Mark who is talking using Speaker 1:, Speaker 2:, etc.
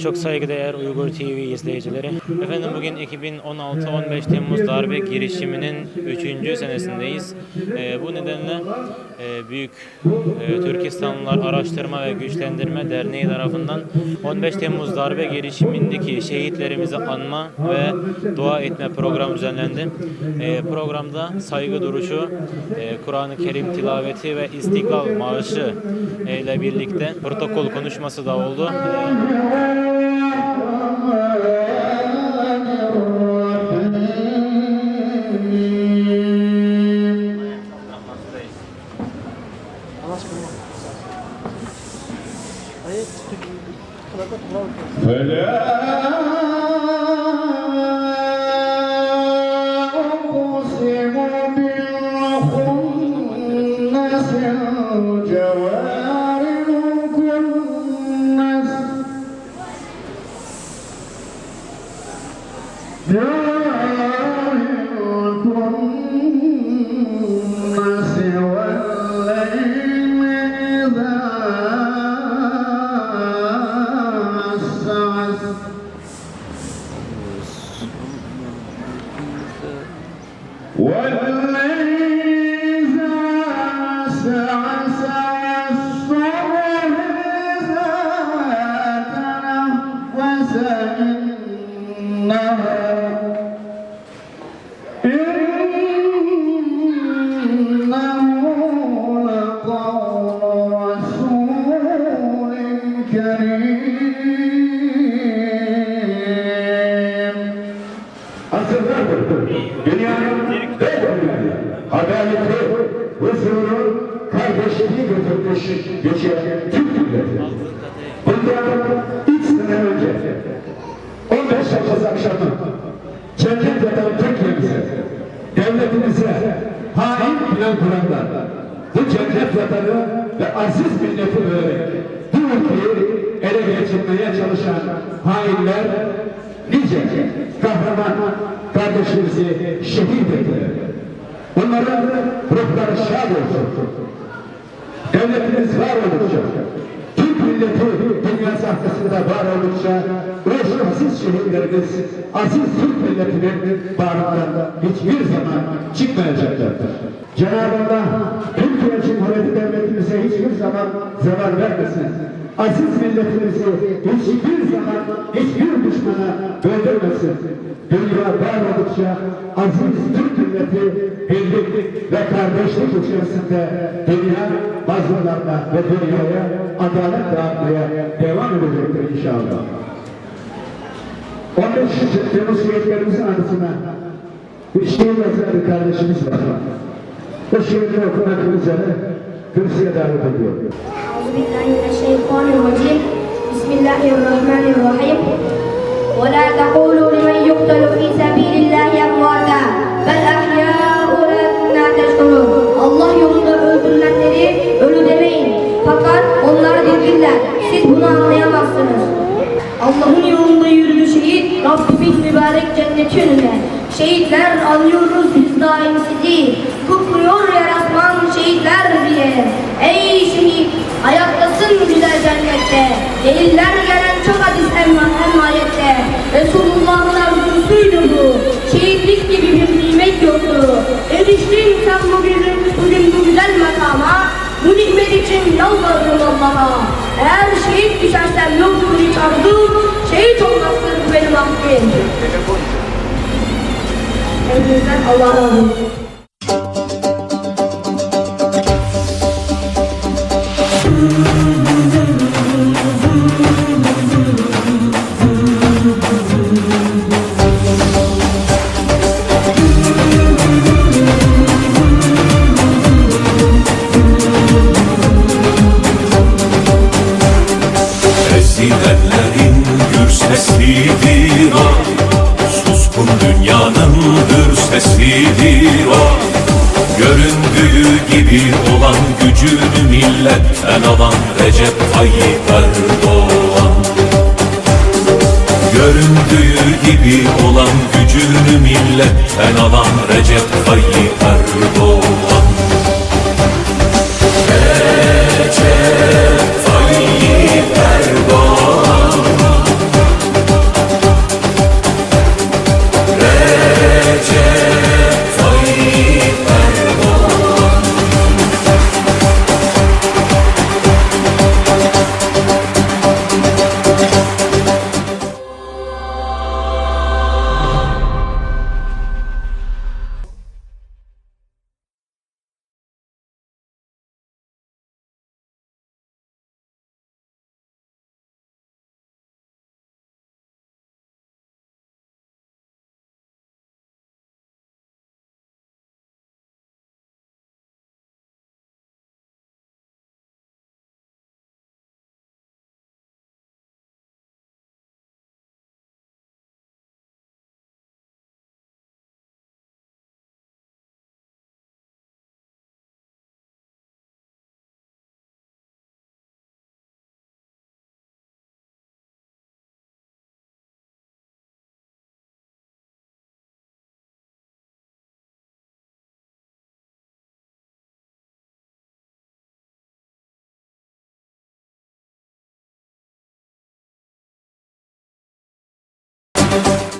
Speaker 1: Çok saygıdeğer Uygur TV izleyicileri. Efendim bugün 2016-15 Temmuz darbe girişiminin 3. senesindeyiz. Bu nedenle Büyük Türkistanlılar Araştırma ve Güçlendirme Derneği tarafından 15 Temmuz darbe girişimindeki şehitlerimizi anma ve dua etme programı düzenlendi. Programda saygı duruşu, Kur'an-ı Kerim tilaveti ve İstiklal Marşı ile birlikte protokol konuşması da oldu.
Speaker 2: Dünyanın adaleti, huzuru, kardeşliği geçen Türk milleti. Bundan 3 sene önce 15 Temmuz akşamı cennet yatan Türkiye'mize, devletimize hain plan kuranlar, bu cennet vatanı ve aziz milleti bölerek bu ülkeyi ele geçirmeye çalışan hainler nice kahraman kardeşlerimizi şehit ettiler. Onların ruhları şad olsun. Devletimiz var oldukça, Türk milleti dünya sahnesinde var oldukça, o aziz şehitlerimiz, aziz Türk milletinin bağrından hiçbir zaman çıkmayacaklardır. Cenab-ı Allah Türkiye Cumhuriyeti Devletimize hiçbir zaman zeval vermesin. Aziz milletimizi hiçbir zaman hiçbir düşmana öldürmesin. Dünya var oldukça aziz Türk milleti birlik ve kardeşlik içerisinde dünya mazlumlarına ve dünyaya adalet dağıtmaya devam edecektir inşallah. 15 Temmuz şehitlerimizin anısına bir şiir yazan bir kardeşimiz var. Bu şiirini okumak üzere kürsüye davet ediyor.
Speaker 3: Euzubillahimineşşeytanirracim. Bismillahirrahmanirrahim. وَلَا تَقُولُوا لِمَنْ يُقْتَلُ فِي سَبِيلِ اللّٰهِ اَمْوَاتًا بَلْ أَحْيَاءٌ وَلَكِنْ لَا تَشْعُرُونَ. Allah yolunda öldürülenleri ölü demeyin. Fakat onlar dirdirler. Siz bunu anlayamazsınız. Allah'ın yolunda yürüdü şehit, Rabbimin mübarek cenneti önüne. Şehitler anlıyoruz biz daim sizi. Kutluyor yarasman şehitler bile. Ey şehit, ayaktasın güzel cennette. Deliller gelen çok hadis hem ayette. Resulullah'ın arzusuydu bu. Şehitlik gibi bir nimet yoktu. Eriştin sen bugün bu güzel makama. Bu nimet için yalvarırım Allah'a. Eğer şehit düşersem yoktur hiç arzum. Şehit olmaktır bu benim hakkım. Hepinizden Allah razı olsun.
Speaker 4: Ezilenlerin gür sesidir o, suskun dünyanın hür sesidir o. Göründüğü gibi olan gücünü milletten alan Recep Tayyip Erdoğan. Göründüğü gibi olan gücünü milletten alan Recep Tayyip Erdoğan.